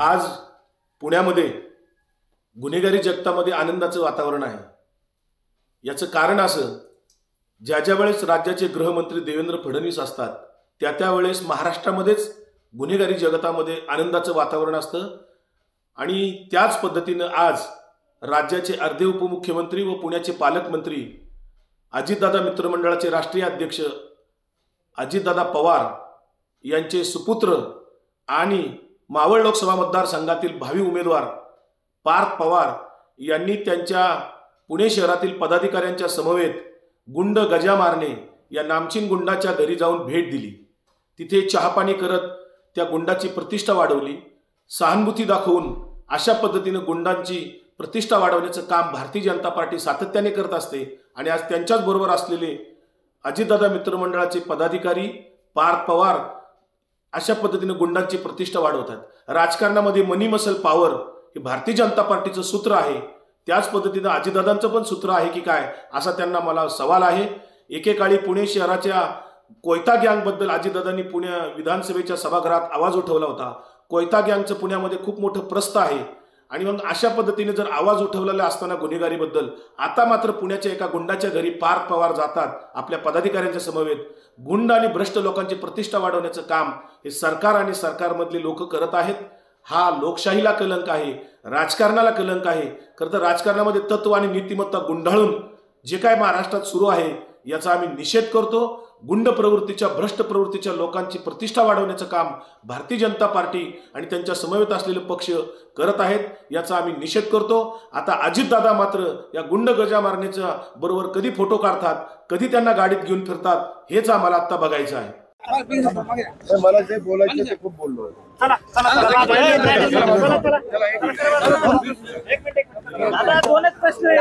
आज पुण्यामध्ये गुन्हेगारी जगतामध्ये आनंदाचं वातावरण आहे। याचं कारण असं, ज्या वेळेस राज्याचे गृहमंत्री देवेंद्र फडणवीस असतात त्या वेळेस महाराष्ट्रामध्येच गुन्हेगारी जगतामध्ये आनंदाचं वातावरण असतं। आणि त्याच पद्धतीनं आज राज्याचे अर्धे उपमुख्यमंत्री व पुण्याचे पालकमंत्री अजितदादा मित्रमंडळाचे राष्ट्रीय अध्यक्ष अजितदादा पवार यांचे सुपुत्र आणि मावळ लोकसभा मतदारसंघातील भावी उमेदवार पार्थ पवार यांनी त्यांच्या पुणे शहरातील पदाधिकाऱ्यांच्या समवेत गुंड गजा मारणे या नामचीन गुंडाच्या घरी जाऊन भेट दिली। तिथे चहापाणी करत त्या गुंडाची प्रतिष्ठा वाढवली। सहानुभूती दाखवून अशा पद्धतीने गुंडांची प्रतिष्ठा वाढवण्याचं काम भारतीय जनता पार्टी सातत्याने करत असते। आणि आज त्यांच्याच बरोबर असलेले अजितदादा मित्रमंडळाचे पदाधिकारी पार्थ पवार अशा पद्धतीने गुंडांची प्रतिष्ठा वाढवतात। राजकारणामध्ये मनी मसल पॉवर हे भारतीय जनता पार्टीचं सूत्र आहे। त्याच पद्धतीने अजितदादांचं पण सूत्र आहे की काय, असा त्यांना मला सवाल आहे। एकेकाळी पुणे शहराच्या कोयता गँगबद्दल अजितदादांनी पुणे विधानसभेच्या सभागृहात आवाज उठवला होता। कोयता गँगचं पुण्यामध्ये खूप मोठं प्रस्थ आहे। आणि मग अशा पद्धतीने जर आवाज उठवलेला असताना गुन्हेगारीबद्दल आता मात्र पुण्याच्या एका गुंडाच्या घरी पार्थ पवार जातात आपल्या पदाधिकाऱ्यांच्या समवेत। गुंड आणि भ्रष्ट लोकांची प्रतिष्ठा वाढवण्याचं काम हे सरकार आणि सरकारमधले लोक करत आहेत। हा लोकशाहीला कलंक आहे, राजकारणाला कलंक आहे। खरं तर राजकारणामध्ये तत्व आणि नीतिमत्ता गुंडाळून जे काय महाराष्ट्रात सुरू आहे याचा आम्ही निषेध करतो। गुंड प्रवृत्तीच्या भ्रष्ट प्रवृत्तीच्या लोकांची प्रतिष्ठा वाढवण्याचं काम भारतीय जनता पार्टी आणि त्यांच्या समवेत असलेले पक्ष करत आहेत, याचा आम्ही निषेध करतो। आता अजितदादा मात्र या गुंड गजा मारण्याच्या बरोबर कधी फोटो काढतात, कधी त्यांना गाडीत घेऊन फिरतात, हेच आम्हाला आता बघायचं आहे। मला जे बोलायचं ते खूप बोललो। दोनच प्रश्न